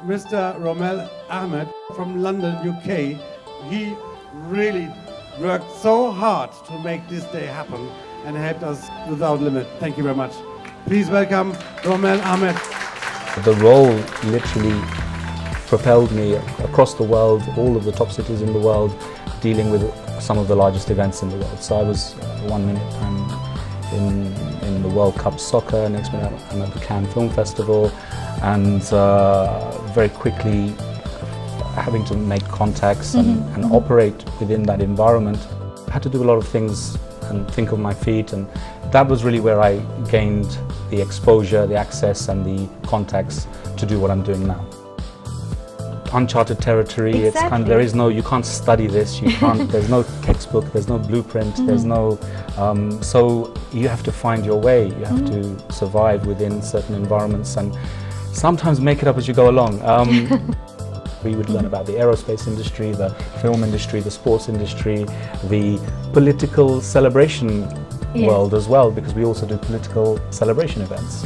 Mr. Romel Ahmed from London, UK. He really worked so hard to make this day happen and helped us without limit. Thank you very much. Please welcome Romel Ahmed. The role literally propelled me across the world, all of the top cities in the world, dealing with some of the largest events in the world. So I was 1 minute in the World Cup soccer, next minute I'm at the Cannes Film Festival, and very quickly having to make contacts and operate within that environment. I had to do a lot of things and think on my feet, and that was really where I gained the exposure, the access and the contacts to do what I'm doing now. Uncharted territory. Exactly. It's kind of, there is no, you can't study this, you can't, there's no textbook, there's no blueprint, there's no, so you have to find your way, you have to survive within certain environments and sometimes make it up as you go along. We would learn about the aerospace industry, the film industry, the sports industry, the political celebration world as well, because we also do political celebration events.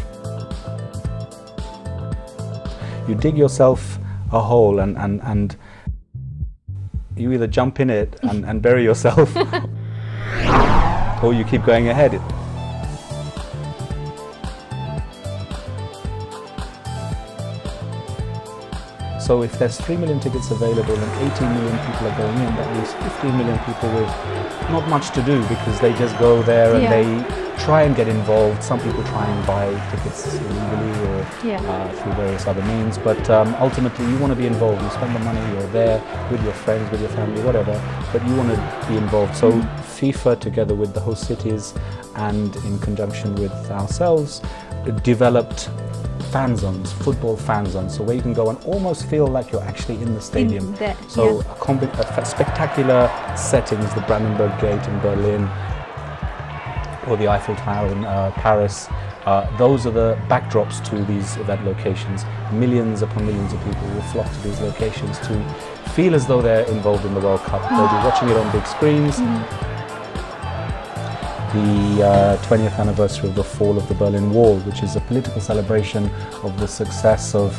You dig yourself a hole and you either jump in it and bury yourself or you keep going ahead. So if there's 3 million tickets available and 18 million people are going in, that leaves 15 million people with not much to do because they just go there and they try and get involved. Some people try and buy tickets illegally or through various other means, but ultimately you want to be involved. You spend the money, you're there with your friends, with your family, whatever, but you want to be involved. So FIFA, together with the host cities and in conjunction with ourselves, developed fan zones, football fan zones, so where you can go and almost feel like you're actually in the stadium. So spectacular settings, the Brandenburg Gate in Berlin or the Eiffel Tower in Paris, those are the backdrops to these event locations. Millions upon millions of people will flock to these locations to feel as though they're involved in the World Cup. They'll be watching it on big screens. The 20th anniversary of the fall of the Berlin Wall, which is a political celebration of the success of,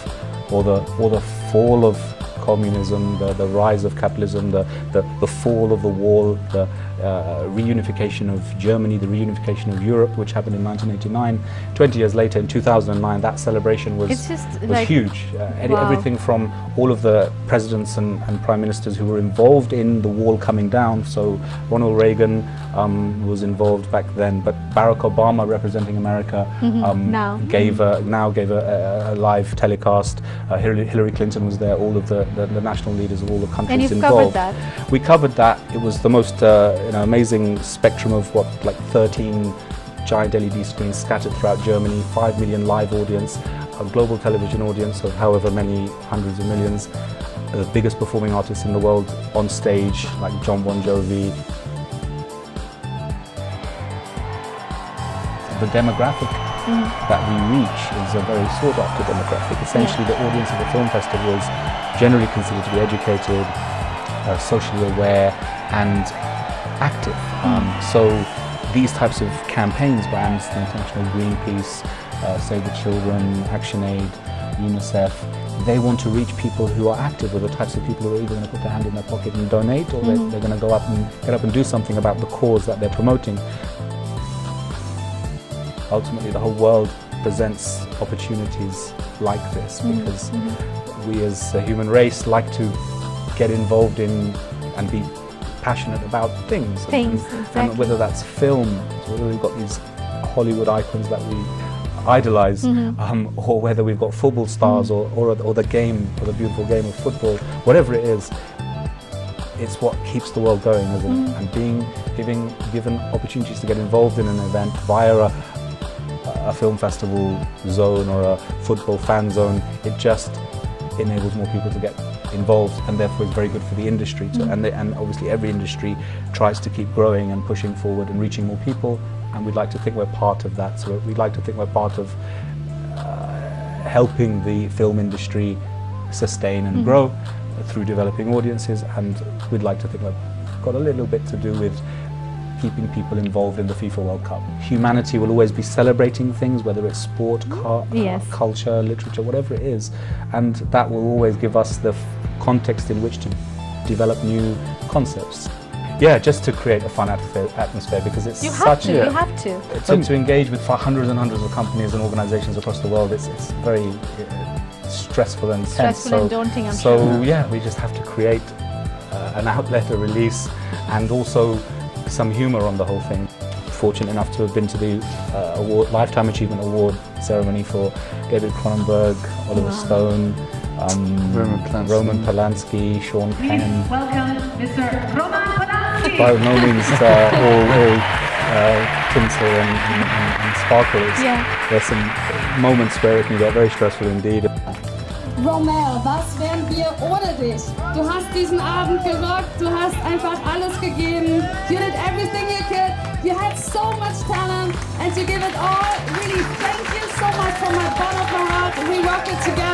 or the fall of communism, the rise of capitalism, the fall of the wall, the reunification of Germany, the reunification of Europe, which happened in 1989. 20 years later, in 2009, that celebration was huge. Everything from all of the presidents and prime ministers who were involved in the wall coming down. So Ronald Reagan was involved back then, but Barack Obama, representing America, gave a live telecast. Hillary Clinton was there. All of the national leaders of all the countries involved. And you've covered that. We covered that. It was the most amazing spectrum of like 13 giant LED screens scattered throughout Germany, 5 million live audience, a global television audience of however many hundreds of millions, the biggest performing artists in the world on stage like John Bon Jovi. The demographic that we reach is a very sought after demographic. Essentially the audience of the film festival is generally considered to be educated, socially aware and active. So these types of campaigns by Amnesty International, Greenpeace, Save the Children, ActionAid, UNICEF, they want to reach people who are active, or the types of people who are either going to put their hand in their pocket and donate, or they're going to go up and get up and do something about the cause that they're promoting. Ultimately, the whole world presents opportunities like this because we as a human race like to get involved in and be passionate about things. And whether that's film, so whether we've got these Hollywood icons that we idolize, or whether we've got football stars or the game, or the beautiful game of football, whatever it is, it's what keeps the world going, isn't it? And given opportunities to get involved in an event via a film festival zone or a football fan zone, it just enables more people to get involved, and therefore is very good for the industry too. And obviously every industry tries to keep growing and pushing forward and reaching more people, and we'd like to think we're part of that. So we'd like to think we're part of helping the film industry sustain and grow through developing audiences, and we'd like to think we've got a little bit to do with keeping people involved in the FIFA World Cup. Humanity will always be celebrating things, whether it's sport, culture, literature, whatever it is, and that will always give us the context in which to develop new concepts. Yeah, just to create a fun atmosphere, because it's You such have to. to engage with hundreds and hundreds of companies and organizations across the world. It's very stressful and tense. Stressful and daunting, I'm so sure. yeah, we just have to create an outlet, a release, and also some humor on the whole thing. Fortunate enough to have been to the Lifetime Achievement Award ceremony for David Cronenberg, Oliver Stone, Roman Polanski, Sean Penn. Welcome, Mr. Roman Polanski. By no means all tinsel and sparkle. There's some moments where it can get very stressful indeed. Romel, was wären wir ohne dich? Du hast diesen Abend gerockt, du hast einfach alles gegeben. You did everything you could. You had so much talent and you give it all. Really, thank you so much from my bottom of my heart. We rock it together.